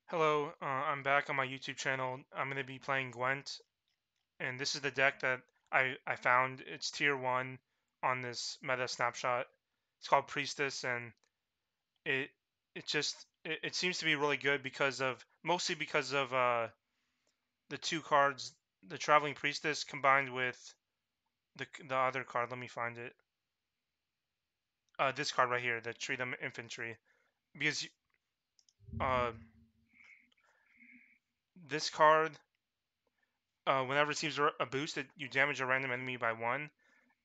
Hello, I'm back on my YouTube channel. I'm going to be playing Gwent, and this is the deck that I found. It's tier 1 on this meta snapshot. It's called Priestess, and it it seems to be really good mostly because of the two cards, the Traveling Priestess combined with the other card. Let me find it. This card right here, the Treat Them Infantry, because uh, this card, whenever it receives a boost, you damage a random enemy by 1.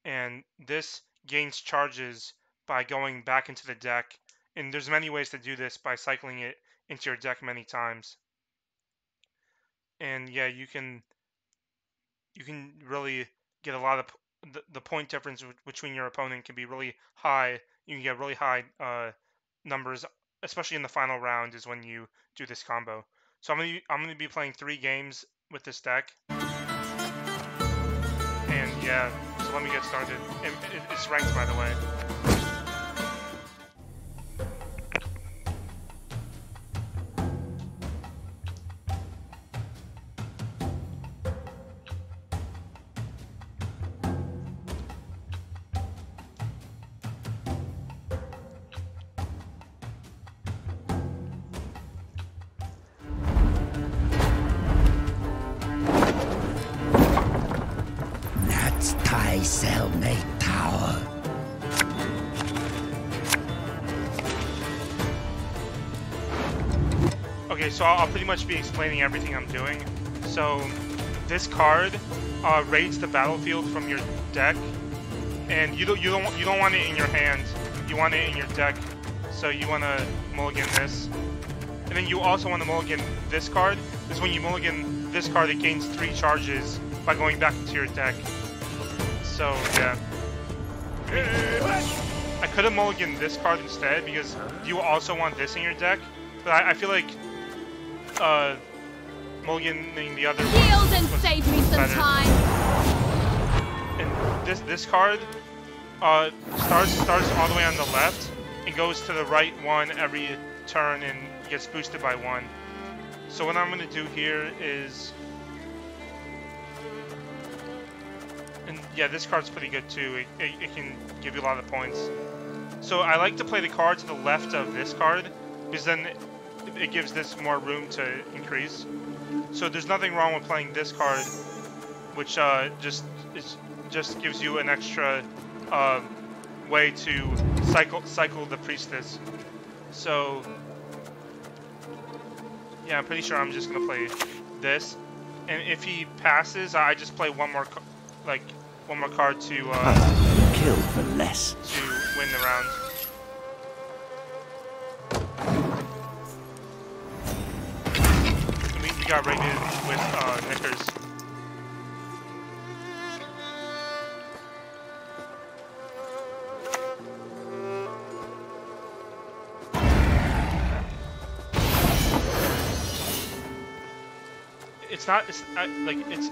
And this gains charges by going back into the deck. And there's many ways to do this by cycling it into your deck many times. And yeah, you can really get a lot of the point difference between your opponent can be really high. You can get really high numbers, especially in the final round is when you do this combo. So I'm gonna be playing 3 games with this deck. And yeah, so let me get started. It's ranked, by the way. Cellmate Tower. Okay, so I'll pretty much be explaining everything I'm doing. So this card raids the battlefield from your deck, and you don't want it in your hand. You want it in your deck. So you want to mulligan this, and then you also want to mulligan this card. Because when you mulligan this card, it gains 3 charges by going back into your deck. So yeah, I could have mulliganed this card instead because you also want this in your deck. But I feel like mulliganing the other Yield and save me some better. time. And this card starts all the way on the left and goes to the right 1 every turn and gets boosted by 1. So what I'm gonna do here is. And yeah, this card's pretty good too. It can give you a lot of points. So I like to play the card to the left of this card because then it gives this more room to increase. So there's nothing wrong with playing this card, which just gives you an extra way to cycle the Priestess. So yeah, I'm pretty sure I'm just gonna play this. And if he passes, I just play one more card to Kill for less. to win the round. And we got raided with Knickers.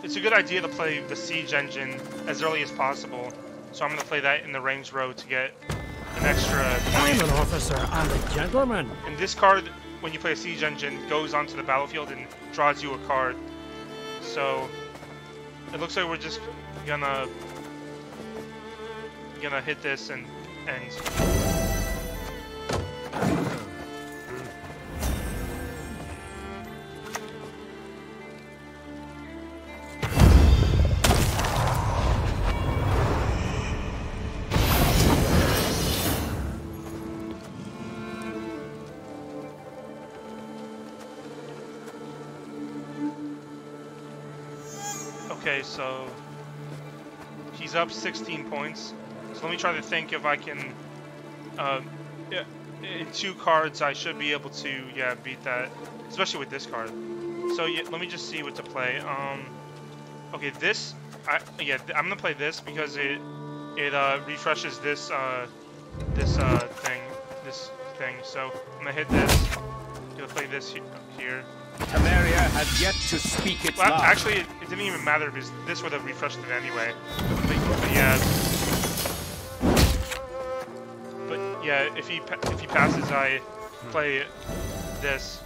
It's a good idea to play the siege engine as early as possible. So I'm gonna play that in the range row to get an extra I'm point. an officer and a gentleman. And this card, when you play a siege engine, goes onto the battlefield and draws you a card. So it looks like we're just gonna hit this and okay, so he's up 16 points. So let me try to think if I can. Yeah, in 2 cards, I should be able to beat that, especially with this card. So yeah, let me just see what to play. Okay, I'm gonna play this because it refreshes this thing. So I'm gonna hit this. Gonna play this here. Temeria has yet to speak its Well, last. actually, it didn't even matter because this would have refreshed it anyway. But yeah. But yeah, if he passes, I play this.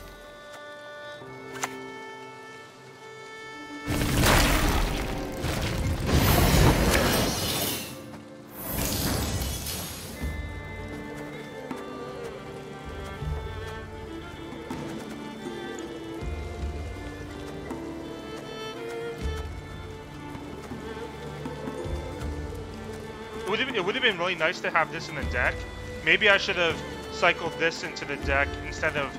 would have been really nice to have this in the deck. Maybe I should have cycled this into the deck instead of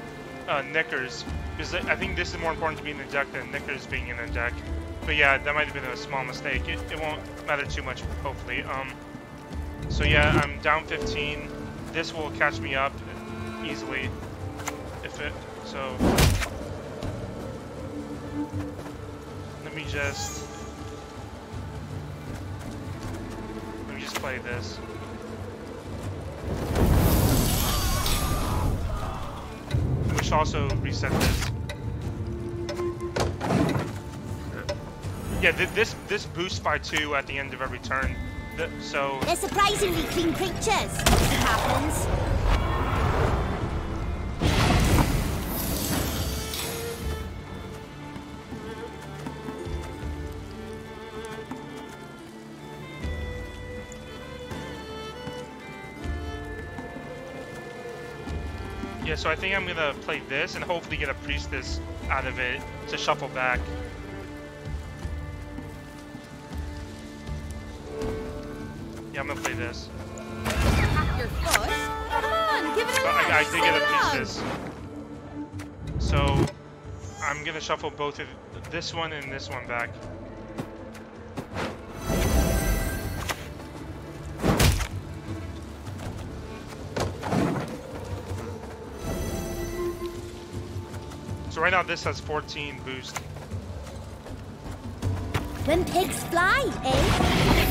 Knickers, because I think this is more important to be in the deck than Knickers being in the deck. But yeah, that might have been a small mistake. It won't matter too much, hopefully. So yeah, I'm down 15. This will catch me up easily. So let me just play this. We should also reset this. Yeah, this boosts by 2 at the end of every turn. So they're surprisingly clean creatures. It happens. Yeah, so I think I'm gonna play this and hopefully get a Priestess out of it to shuffle back. Yeah, I'm gonna play this. Your foot? Come on, give it a So I did get a Priestess. So I'm gonna shuffle both of this one and this one back. So right now this has 14 boost. When pigs fly, eh?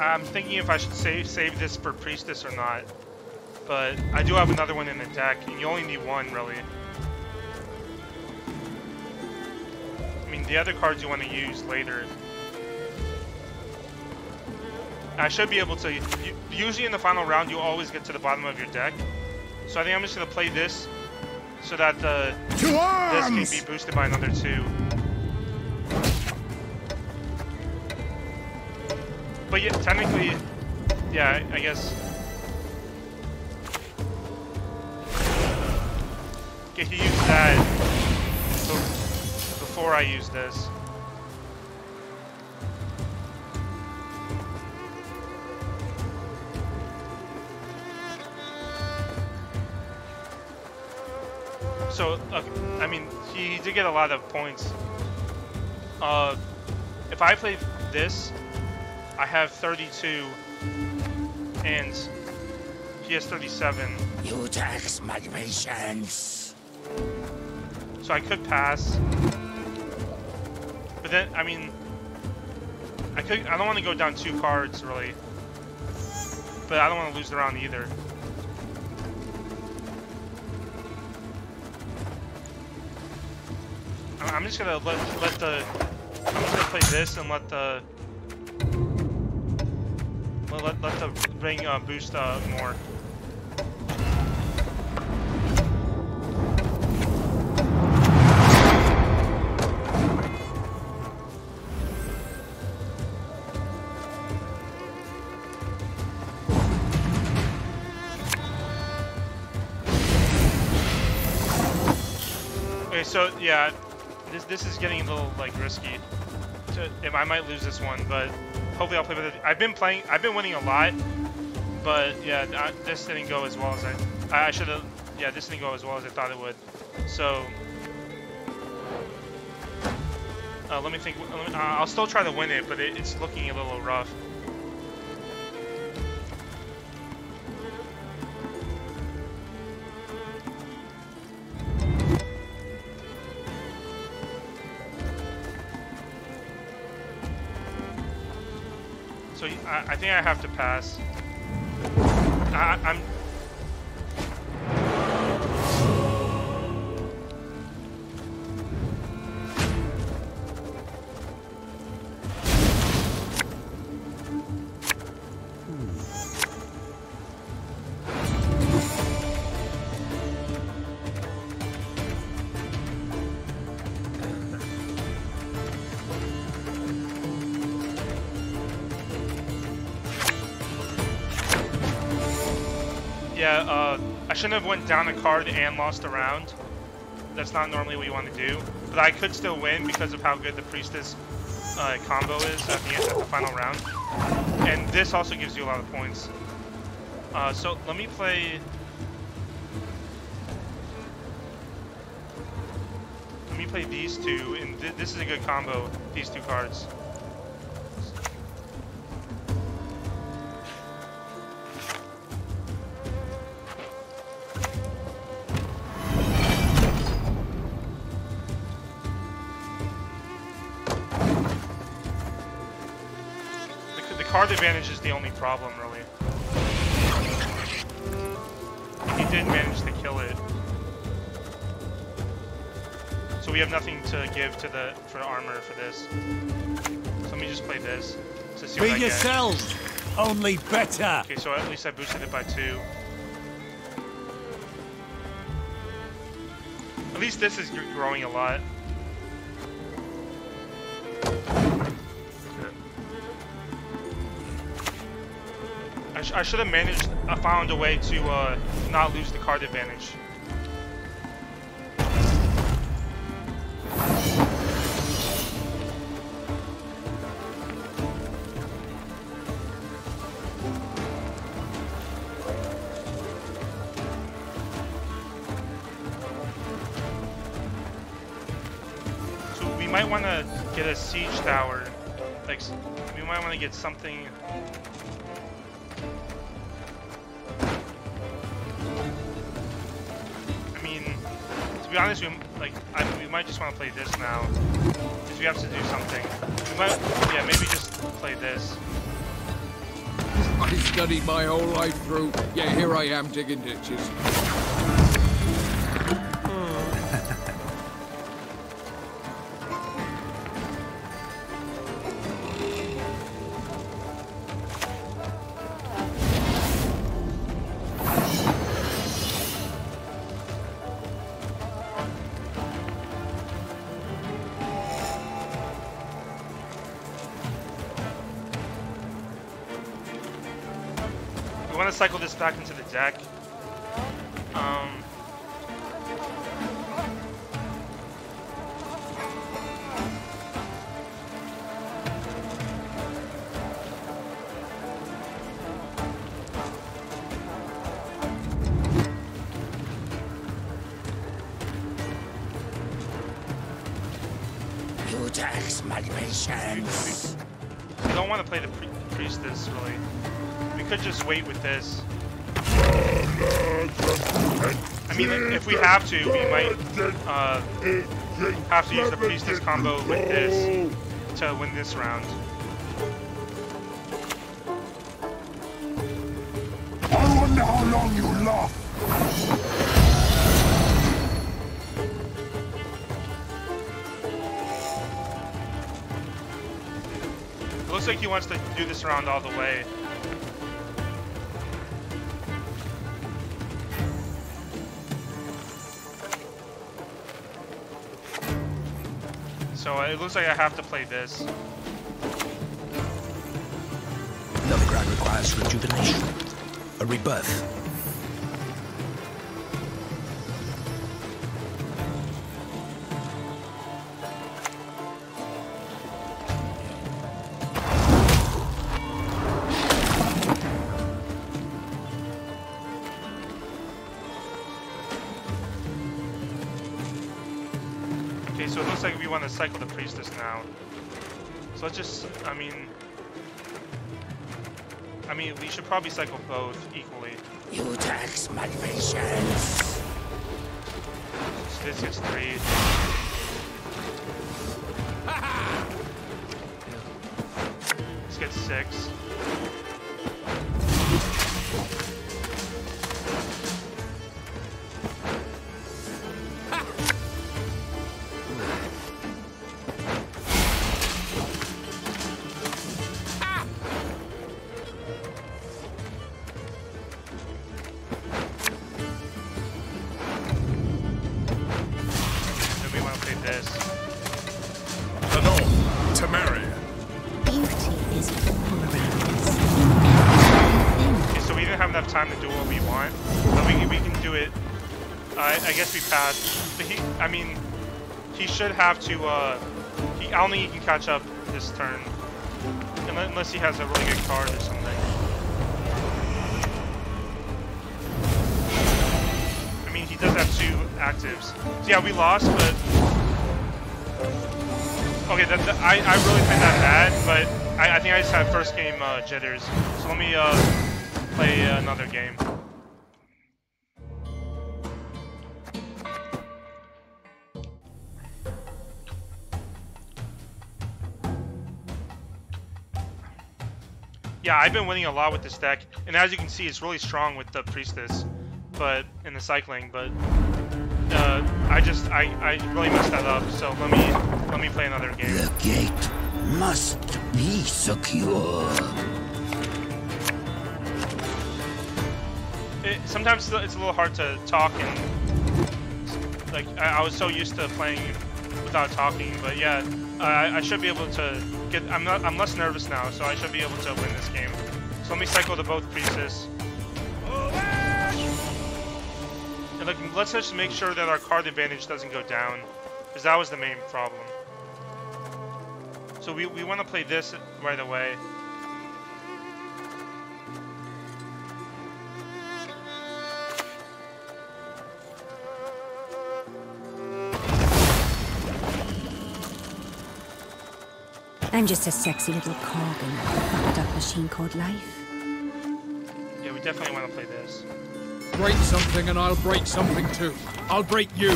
I'm thinking if I should save this for Priestess or not, but I do have another one in the deck, and you only need one, really. I mean, the other cards you want to use later. I should be able to. Usually in the final round, you always get to the bottom of your deck. So I think I'm just going to play this so that this can be boosted by another 2. But yeah, technically, yeah, I guess. Okay, he used that before I used this. So, I mean, he did get a lot of points. If I play this, I have 32, and he has 37. You tax my patience. So I could pass, but then I mean, I don't want to go down 2 cards really, but I don't want to lose the round either. I'm just gonna I'm just gonna play this and let the ring boost more. Okay, so yeah, this is getting a little like risky. I might lose this one, but hopefully I'll play with it. I've been winning a lot, but yeah, this didn't go as well as I should have. Yeah, this didn't go as well as I thought it would. So let me think. I'll still try to win it, but it's looking a little rough. So I think I have to pass. I'm. Yeah, I shouldn't have went down a card and lost a round. That's not normally what you want to do. But I could still win because of how good the Priestess combo is at the final round. And this also gives you a lot of points. So let me play... Let me play these two, and this is a good combo, these two cards. Card advantage is the only problem, really. He did manage to kill it. So we have nothing to give to for armor for this. So let me just play this to see what I get. Be yourselves, only better. Okay, so at least I boosted it by 2. At least this is growing a lot. I should have found a way to not lose the card advantage. So we might want to get a siege tower. Like, we might want to get something. To be honest, we might just want to play this now, because we have to do something. We might, yeah, maybe just play this. I studied my whole life through, yet here I am digging ditches. Cycle this back into the deck. You tax my patience. I don't want to play the Priestess, really. We could just wait with this. I mean, if we have to, we might have to use the Priestess combo with this to win this round. I wonder how long you laugh. It looks like he wants to do this round all the way. So it looks like I have to play this. Novigrad requires rejuvenation, a rebirth. Okay, so it looks like we want to cycle the Priestess now. So let's just, I mean, we should probably cycle both equally. You tax my patience. So this gets 3. This gets 6. Beauty is all around. time to do what we want. But we can do it. I guess we passed. But I mean, he should have to. I don't think he can catch up this turn, unless he has a really good card or something. I mean, he does have 2 actives. So yeah, we lost, but okay. I really played that bad, but I think I just had first game jitters. So let me play another game. Yeah, I've been winning a lot with this deck, and as you can see, it's really strong with the Priestess, but in the cycling. But I really messed that up. So let me play another game. The gate must be secure. Sometimes it's a little hard to talk, and like I was so used to playing without talking. But yeah, I should be able to get. I'm less nervous now, so I should be able to win this game. So let me cycle to both Priestess. And like, let's just make sure that our card advantage doesn't go down, because that was the main problem. So we want to play this right away. I'm just a sexy little cog in a fucked up machine called life. Yeah, we definitely want to play this. Break something and I'll break something too. I'll break you.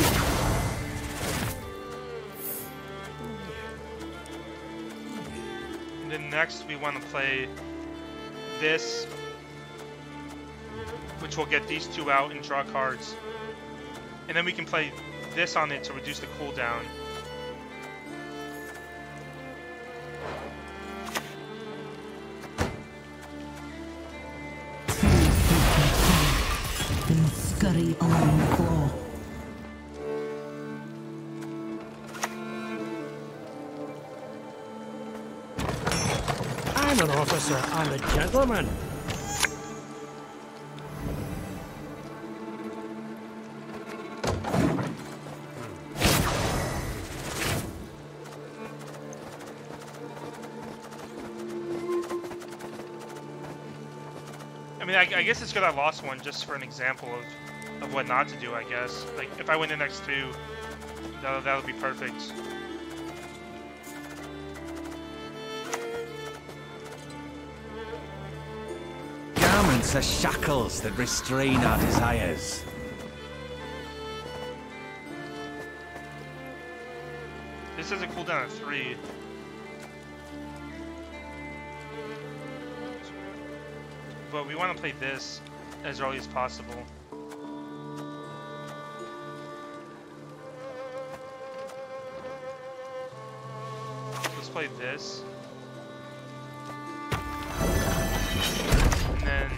And then next we want to play this, which will get these 2 out and draw cards. And then we can play this on it to reduce the cooldown. Scurry on the floor. I'm an officer. I'm a gentleman. I mean, I guess it's good I lost one just for an example of what not to do, I guess. Like, if I win the next 2, that'll be perfect. Garments are shackles that restrain our desires. This has a cooldown of 3. But we want to play this as early as possible. Let's play this. And then,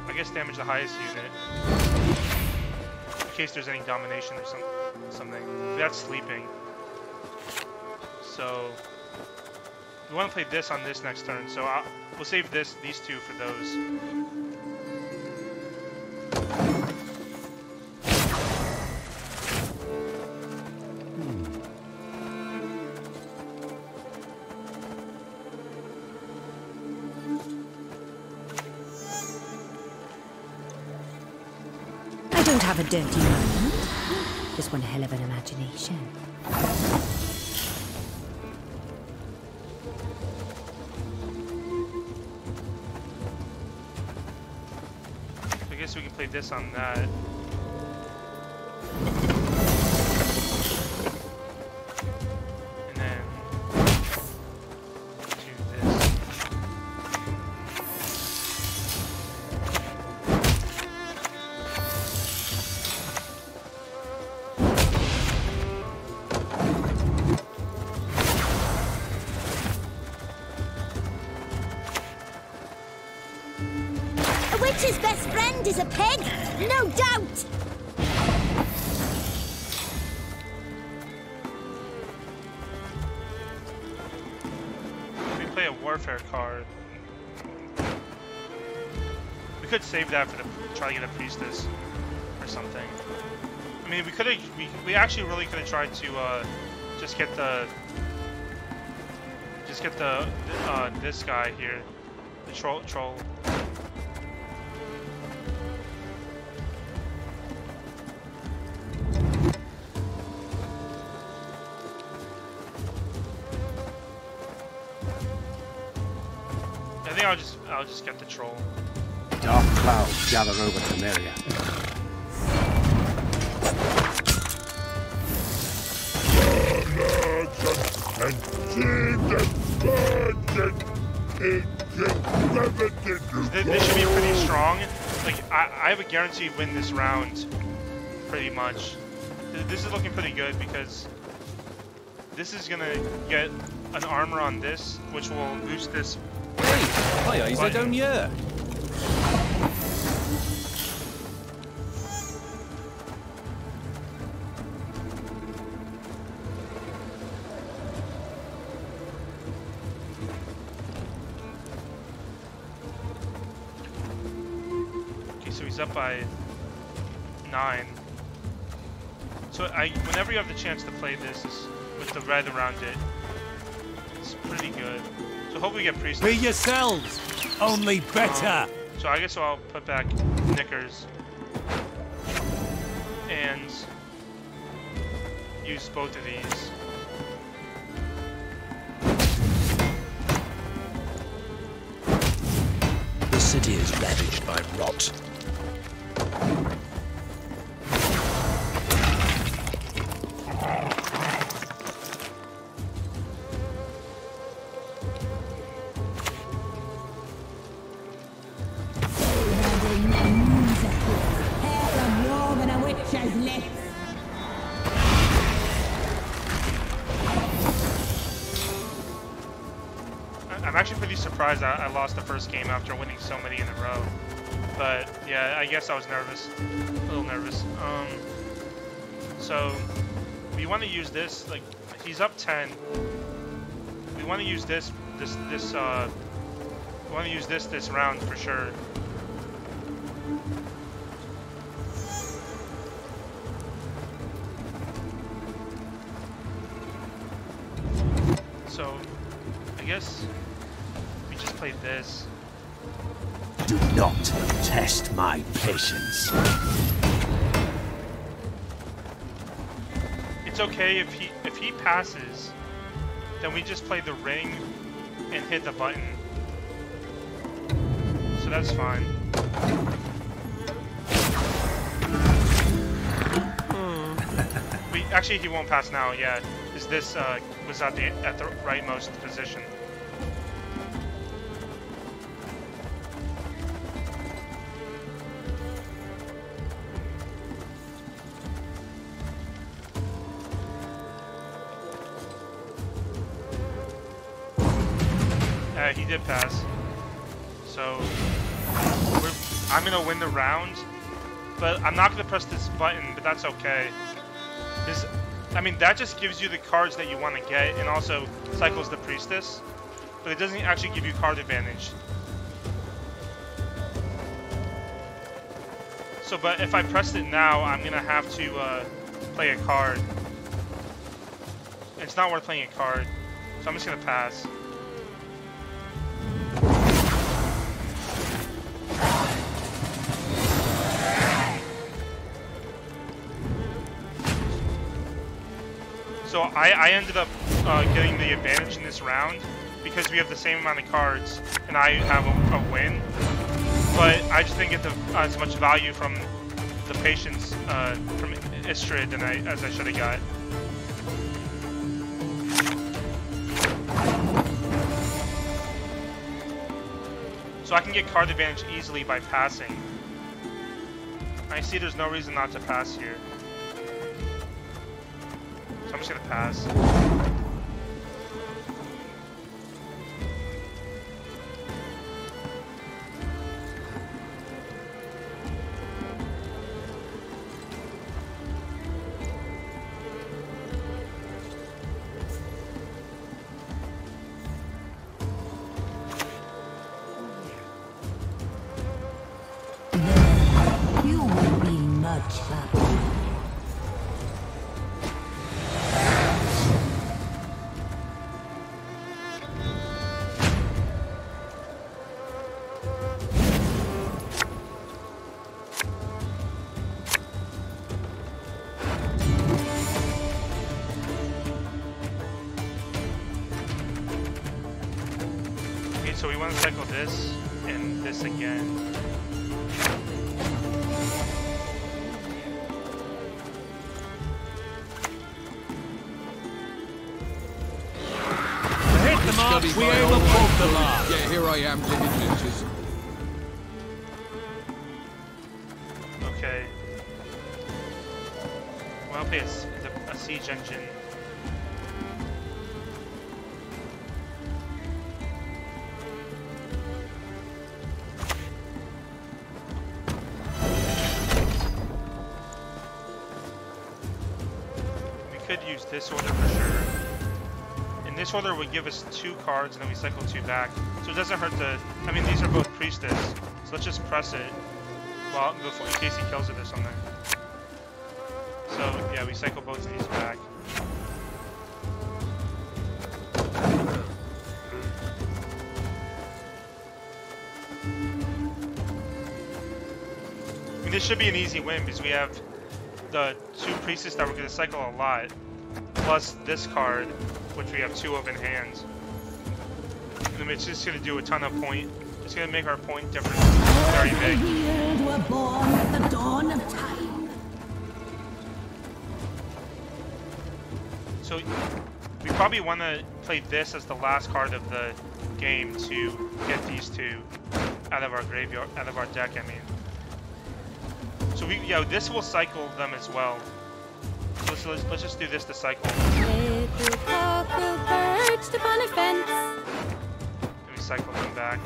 I guess damage the highest unit. In case there's any domination or something. That's sleeping. So, we want to play this on this next turn, so we'll save these 2 for those. I don't have a dirty mind. Just one hell of an imagination. I guess we can play this on that. And then do this. A witch's best friend is a pig, no doubt. We play a warfare card. We We could save that for the try to get a priestess or something. I mean, we actually really could have tried to just get this guy here, the troll. I think I'll just get the troll. Dark clouds gather over Temeria. This should be pretty strong. Like I have a guaranteed win this round, pretty much. This is looking pretty good because this is gonna get an armor on this, which will boost this. Hey, is it down here? Okay, so he's up by 9. So whenever you have the chance to play this with the red around it, it's pretty good. So hopefully we get Priestess. Be yourselves, only better. So I guess I'll put back Knickers and use both of these. The city is ravaged by rot. I'm actually pretty surprised I lost the first game after winning so many in a row. But yeah, I guess I was nervous, a little nervous. So we want to use this. Like he's up 10. We want to use this round for sure. So I guess we just played this. Do not test my patience. It's okay if he passes, then we just play the ring and hit the button. So that's fine. Actually, he won't pass now. Yeah, because this was at the rightmost position. He did pass. So I'm gonna win the round, but I'm not gonna press this button. But that's okay. I mean, that just gives you the cards that you want to get, and also cycles the Priestess, but it doesn't actually give you card advantage. So, but if I press it now, I'm gonna have to play a card. It's not worth playing a card, so I'm just gonna pass. So I ended up getting the advantage in this round because we have the same amount of cards and I have a win. But I just didn't get as much value from the patience from Istrid as I should have got. So I can get card advantage easily by passing. I see there's no reason not to pass here. So I'm just gonna pass. Okay, so we want to cycle this and this again. Hit the mark, Study we my aim whole above life the through. mark. Yeah, here I am digging ditches. Okay. Well, okay, it's a siege engine. We could use this order for sure. And this order would give us 2 cards and then we cycle 2 back. So it doesn't hurt to, I mean, these are both Priestess. So let's just press it. Well, before, in case he kills it or something. So, yeah, we cycle both of these back. I mean, this should be an easy win because we have the 2 Priestess that we're going to cycle a lot, plus this card, which we have 2 of in hand. And it's just going to do a ton of point. It's going to make our point difference very big. Were born at the dawn of time. So we probably want to play this as the last card of the game to get these 2 out of our graveyard, out of our deck, I mean. So this will cycle them as well. So let's just do this to cycle. Little cockerel perched upon a fence. And we cycle them back.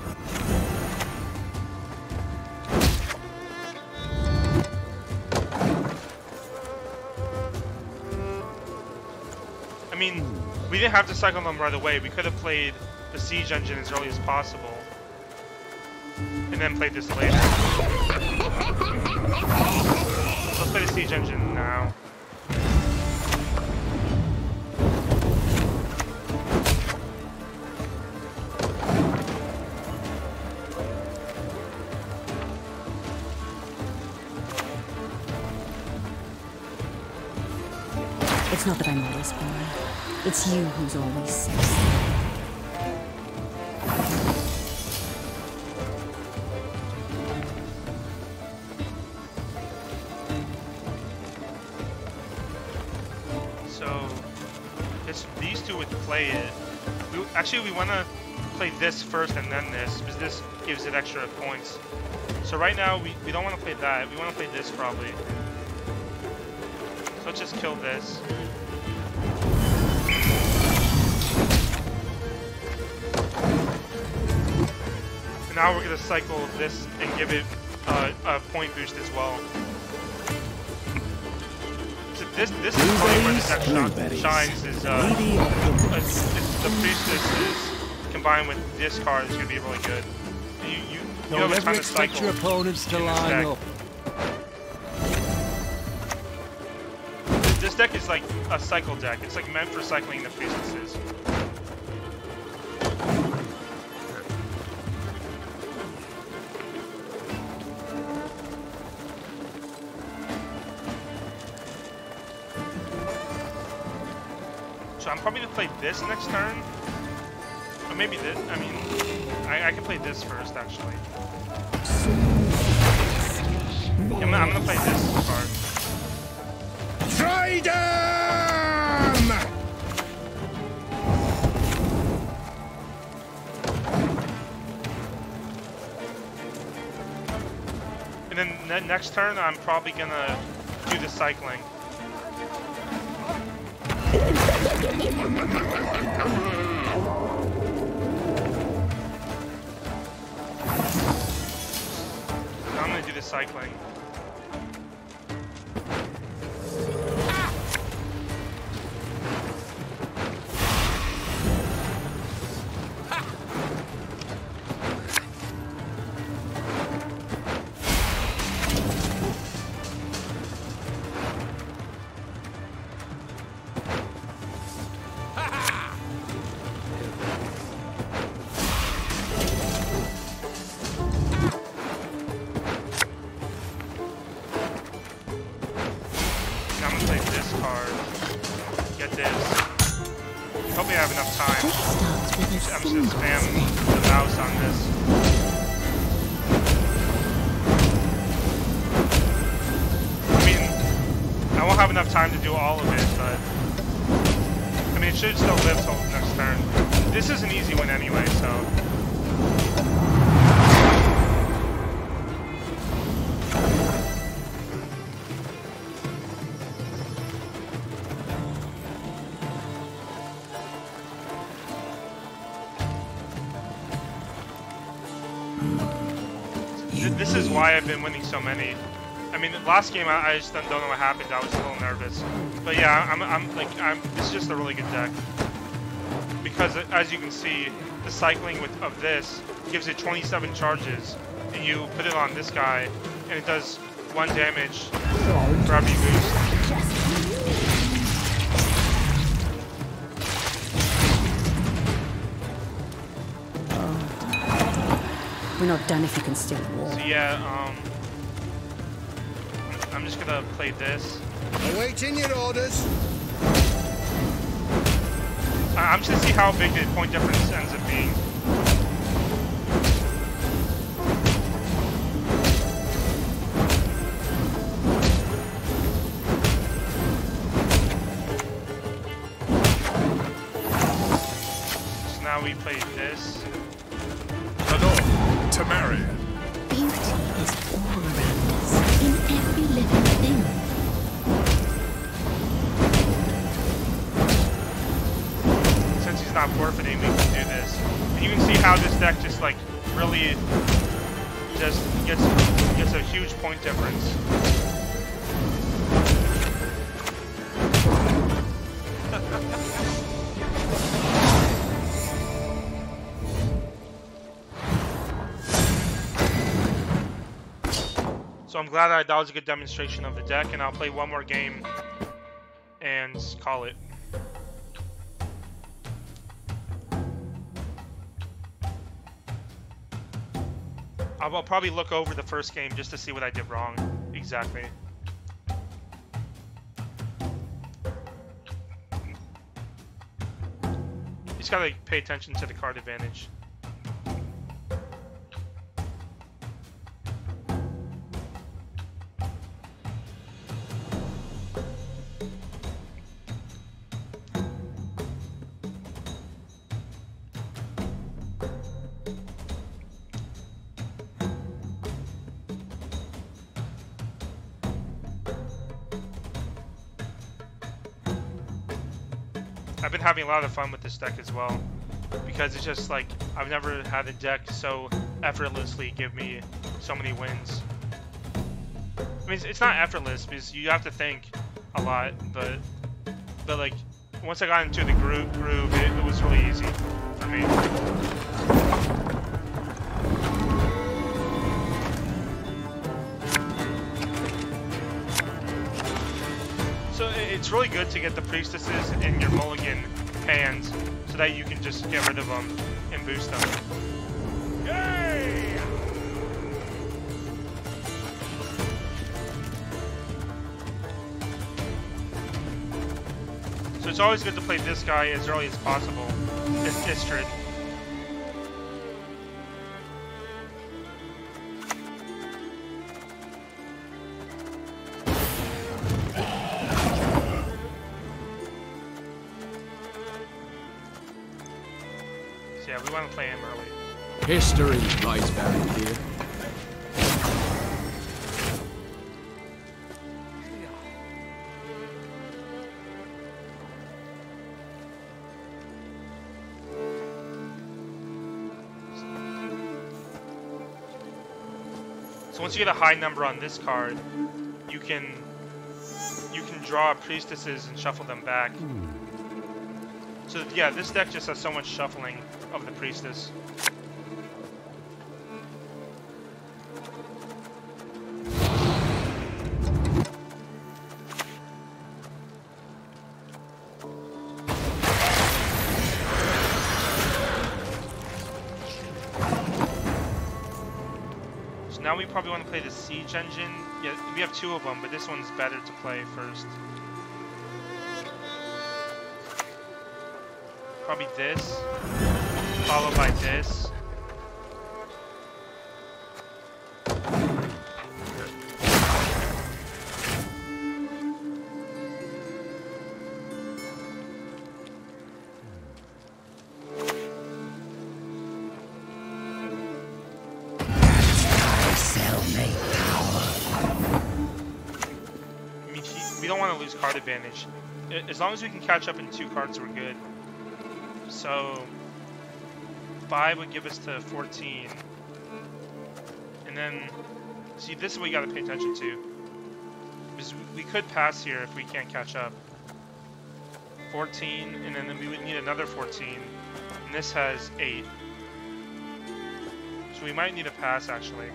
I mean, we didn't have to cycle them right away. We could have played the siege engine as early as possible. And then played this later. Let's play the siege engine now. It's not that I'm always boring. It's you who's always sexy. So, these 2 would play it. Actually, we want to play this first and then this, because this gives it extra points. So right now, we don't want to play that. We want to play this probably. So let's just kill this. And now we're going to cycle this and give it a point boost as well. So this is probably where the deck shines is the Priestess is combined with this card is going to be really good. You Don't have a ever ton of expect cycle your opponents to in this line deck. up. This deck is like a cycle deck. It's like meant for cycling the Priestesses. So I'm probably gonna play this next turn. Or maybe this. I mean, I can play this first actually. I'm gonna play this card. Trident! And then next turn, I'm probably gonna do the cycling. I'm gonna do the cycling. I'm just gonna spam the mouse on this. I mean, I won't have enough time to do all of it, but I mean, it should still live till next turn. This is an easy win anyway, so. This is why I've been winning so many. I mean, the last game I just don't know what happened. I was a little nervous, but yeah, it's just a really good deck because as you can see, the cycling of this gives it 27 charges, and you put it on this guy, and it does 1 damage for every boost. We're not done if you can still walk. So yeah, I'm just gonna play this. Awaiting your orders. I'm just gonna see how big the point difference ends up being. So now we play this. Beauty is all around us, in every living thing. Since he's not forfeiting, we can do this. And you can see how this deck just like really just gets a huge point difference. So I'm glad that was a good demonstration of the deck, and I'll play one more game and call it. I'll probably look over the first game just to see what I did wrong exactly. You just gotta pay attention to the card advantage. I've been having a lot of fun with this deck as well, because it's just like, I've never had a deck so effortlessly give me so many wins. I mean, it's not effortless, because you have to think a lot, but like, once I got into the groove, it was really easy for me. So it's really good to get the priestesses in your mulligan hands so that you can just get rid of them and boost them. Yay! So it's always good to play this guy as early as possible, this Istrid. Yeah, we want to play him early. History lies buried here. So once you get a high number on this card, you can draw priestesses and shuffle them back. So yeah, this deck just has so much shuffling of the priestess. So now we probably want to play the Siege Engine. Yeah, we have 2 of them, but this one's better to play first. Probably this. followed by this. I mean, we don't want to lose card advantage. As long as we can catch up in 2 cards, we're good. So 5 would give us to 14. And then, see, this is what you gotta pay attention to. Because we could pass here if we can't catch up. 14, and then we would need another 14. And this has 8. So we might need a pass, actually.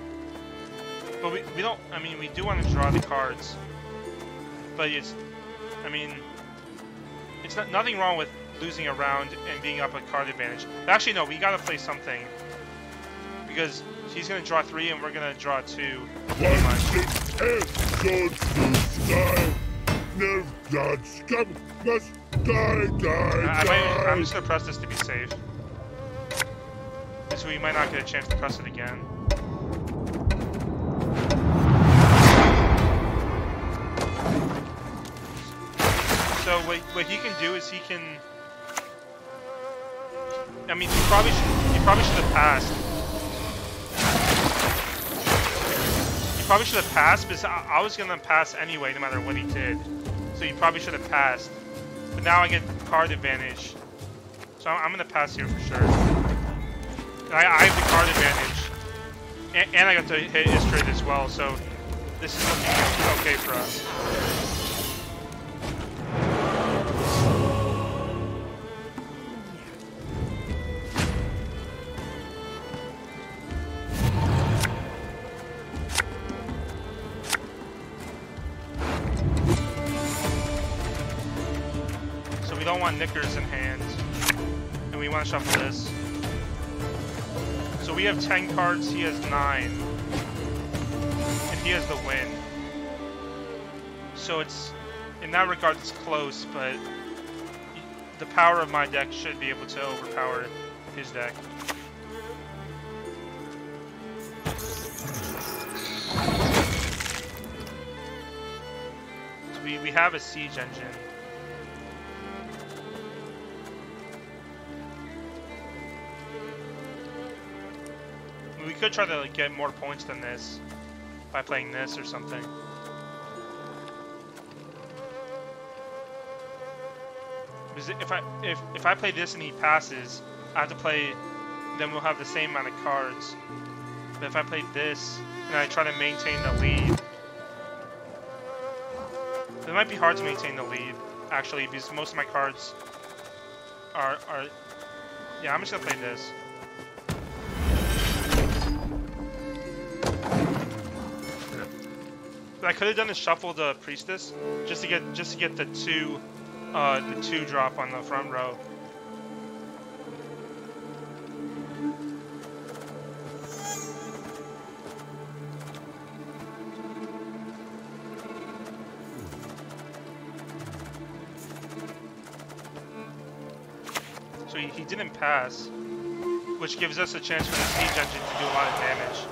But we don't, I mean, we do want to draw the cards. But it's, I mean, it's nothing wrong with losing a round and being up a card advantage. But actually, no, we gotta play something. Because he's gonna draw 3 and we're gonna draw 2. I'm just gonna press this to be safe. So we might not get a chance to press it again. So what he can do is he can. I mean, he probably should have passed. He probably should have passed because I was gonna pass anyway, no matter what he did. So he probably should have passed. But now I get card advantage, so I'm gonna pass here for sure. I have the card advantage, and I got to hit his trade as well. So this is looking okay for us. Don't want knickers in hand, and we want to shuffle this. So we have 10 cards, he has 9, and he has the win. So it's, in that regard, it's close, but the power of my deck should be able to overpower his deck. So we have a siege engine. We could try to like, get more points than this by playing this or something. Because if I play this and he passes, I have to play. Then we'll have the same amount of cards. But if I play this and I try to maintain the lead, it might be hard to maintain the lead actually because most of my cards are. Yeah, I'm just gonna play this. I could have done a shuffle the Priestess just to get the two drop on the front row. So he didn't pass, which gives us a chance for the siege engine to do a lot of damage.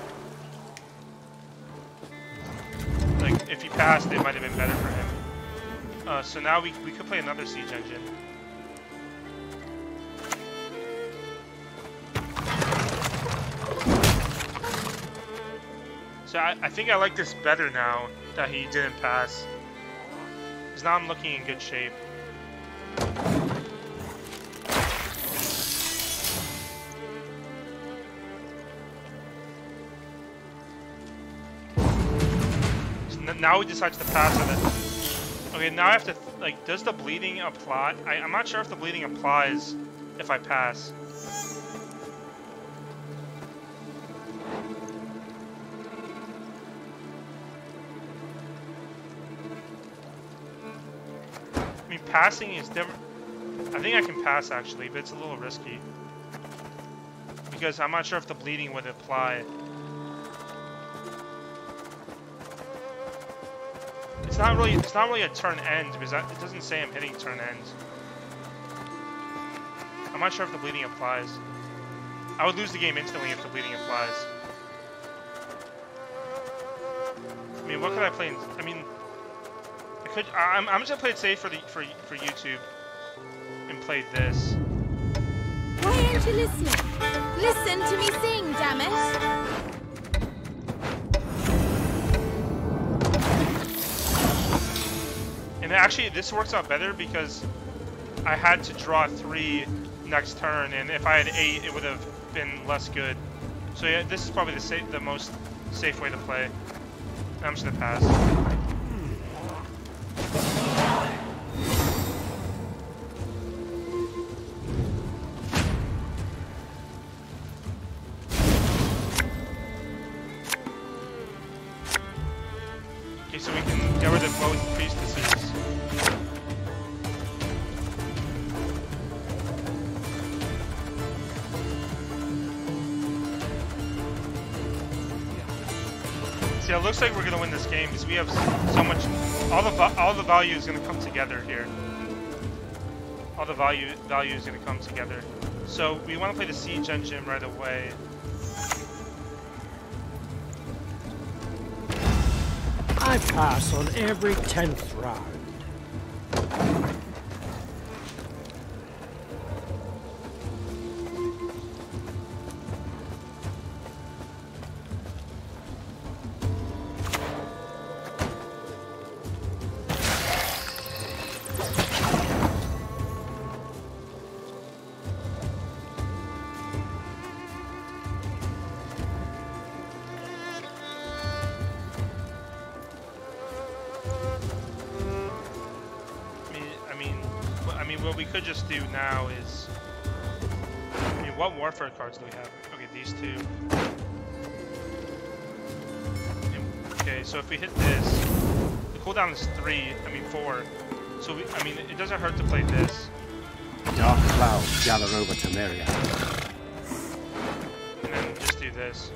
Like, if he passed, it might have been better for him. So now we could play another siege engine. So I think I like this better now that he didn't pass. Because now I'm looking in good shape. Now he decides to pass on it. Okay, now I have to, like, does the bleeding apply? I'm not sure if the bleeding applies if I pass. I mean, passing is different. I think I can pass, actually, but it's a little risky. Because I'm not sure if the bleeding would apply. It's not really a turn end because it doesn't say I'm hitting turn end. I'm not sure if the bleeding applies. I would lose the game instantly if the bleeding applies. I mean, what could I play? I mean, I could. I'm just gonna play it safe for YouTube and play this. Why aren't you listening? Listen to me sing, damn it! And actually, this works out better because I had to draw 3 next turn, and if I had 8, it would have been less good. So yeah, this is probably the most safe way to play. I'm just gonna pass. Okay, so we can get rid of both priestesses. See, it looks like we're gonna win this game because we have so much. All the value is gonna come together here. All the value is gonna come together. So we want to play the siege engine right away. I pass on every 10th round. What we could just do now is, I mean, what warfare cards do we have? Okay, these 2. Okay, so if we hit this, the cooldown is 4. So I mean, it doesn't hurt to play this. Dark clouds gather over Temeria. And then just do this.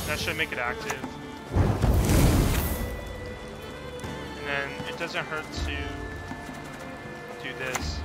That should make it active. And then it doesn't hurt to do this.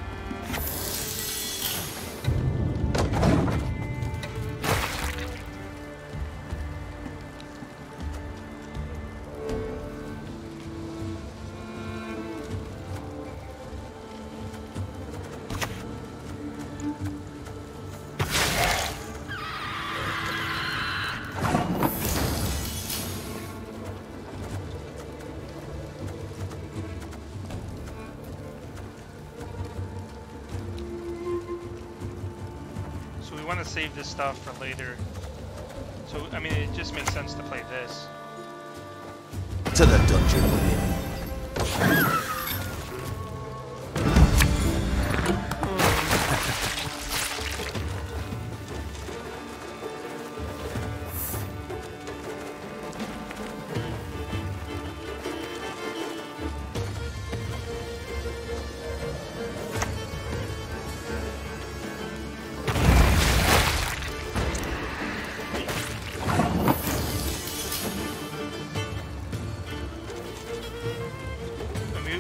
We want to save this stuff for later. So, I mean, it just makes sense to play this. To the dungeon within.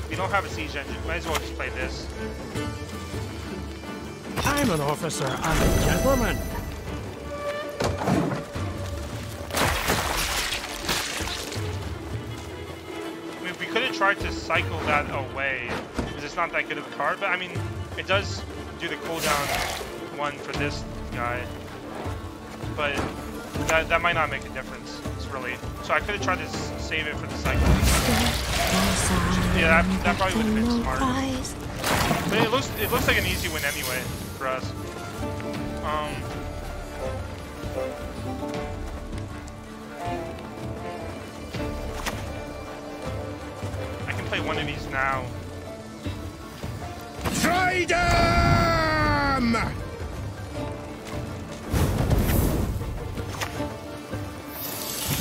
We don't have a siege engine. Might as well just play this. I'm an officer. I'm a gentleman. I mean, we could have tried to cycle that away, because it's not that good of a card, but I mean, it does do the cooldown one for this guy. But that might not make a difference, it's really. So I could have tried to save it for the cycle. Yeah, that probably would have been smart. But it looks like an easy win anyway for us. I can play one of these now. Freedom!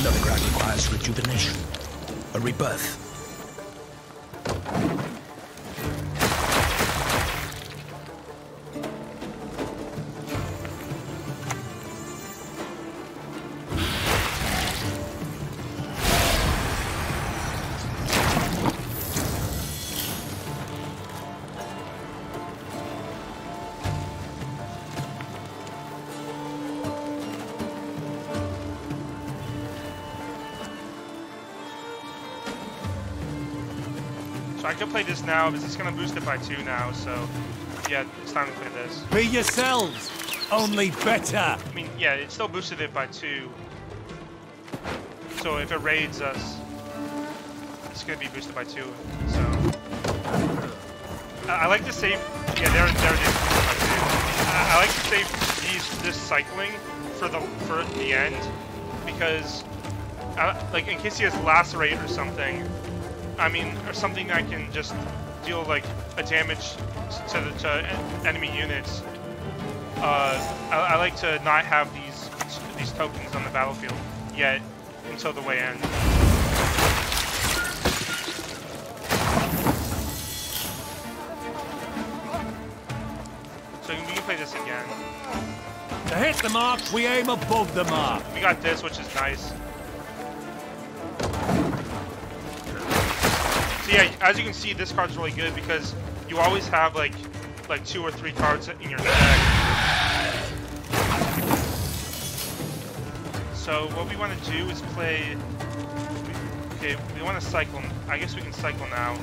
Novigrad requires rejuvenation, a rebirth. So I could play this now, because it's gonna boost it by 2 now. So yeah, it's time to play this. Be yourselves, only better. I mean, yeah, it still boosted it by 2. So if it raids us, it's gonna be boosted by 2. So I like to save. Yeah, there it is. I like to save this cycling for the end, because like in case he has lacerate or something. I mean, or something that can just deal like a damage to enemy units. I like to not have these tokens on the battlefield yet until the way ends. So we can play this again. To hit the mark, we aim above the mark. We got this, which is nice. So yeah, as you can see, this card's really good because you always have like 2 or 3 cards in your deck. So what we want to do is play. Okay, we want to cycle. I guess we can cycle now.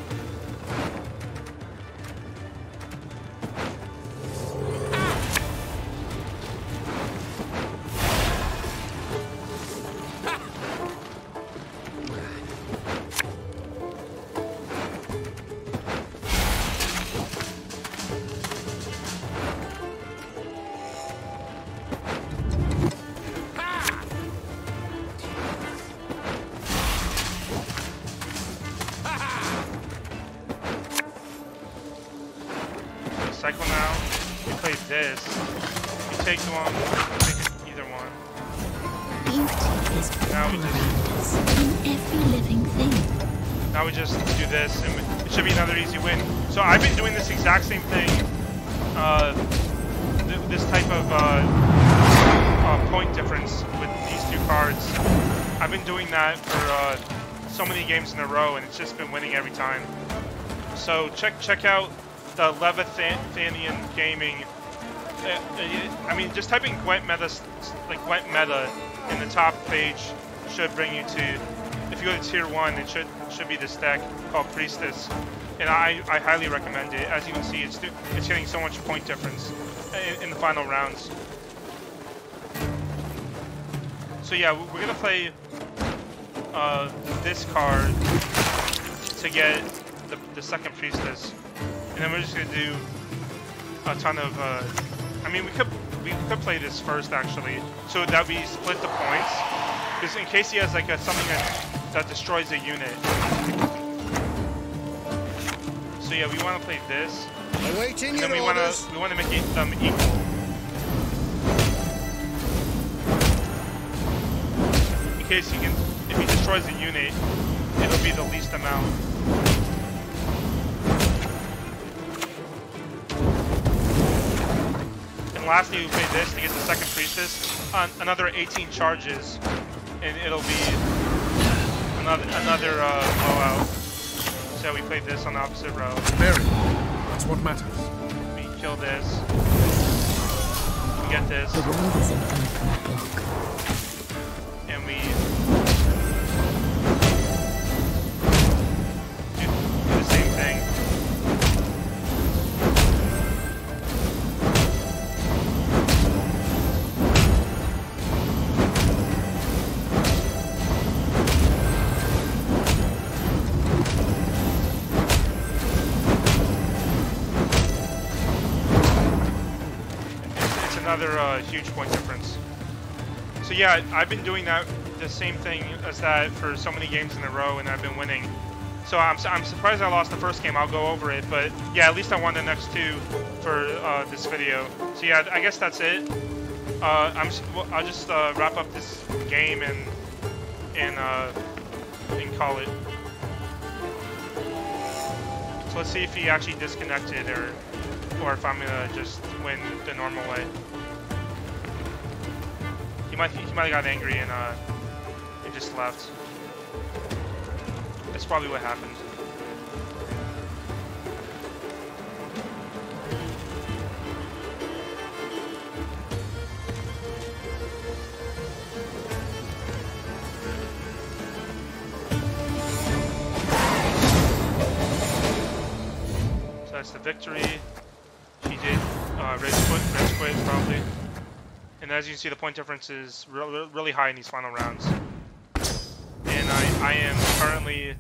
Cycle now. We play this. We take one. We take either one. Beauty is Now all we just- around us, in every living thing. Now we just do this, and it should be another easy win. So I've been doing this exact same thing. This type of point difference with these 2 cards. I've been doing that for so many games in a row, and it's just been winning every time. So check out the Leviathanian Gaming. I mean, just typing Gwent meta, like Gwent meta, in the top page should bring you to. If you go to tier 1, it should be this deck called Priestess, and I highly recommend it. As you can see, it's getting so much point difference in the final rounds. So yeah, we're gonna play this card to get the second Priestess. And then we're just gonna do a ton of. I mean, we could play this first actually, so that we split the points. Because in case he has like something that destroys a unit. So yeah, we want to play this. Awaiting And then your orders. we want to make them equal. In case if he destroys a unit, it'll be the least amount. Lastly, we play this to get the second Priestess on another 18 charges, and it'll be another blowout. So we play this on the opposite row. Mary, that's what matters. We kill this. We get this. The world is infinite from that block. And we do the same thing. Another huge point difference. So yeah, I've been doing the same thing as that for so many games in a row, and I've been winning. So I'm surprised I lost the first game. I'll go over it, but yeah, at least I won the next 2 for this video. So yeah, I guess that's it. I'll just wrap up this game and call it. So let's see if he actually disconnected or if I'm gonna just win the normal way. He might have got angry and just left. That's probably what happened. That's the victory. He did Red Squid probably. And as you can see, the point difference is really high in these final rounds. And I am currently...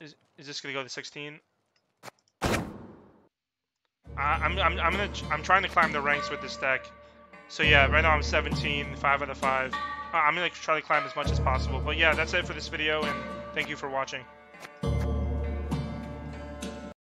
Is this gonna go to 16? I'm trying to climb the ranks with this deck. So yeah, right now I'm 17, 5 out of 5. I'm gonna try to climb as much as possible. But yeah, that's it for this video, and thank you for watching.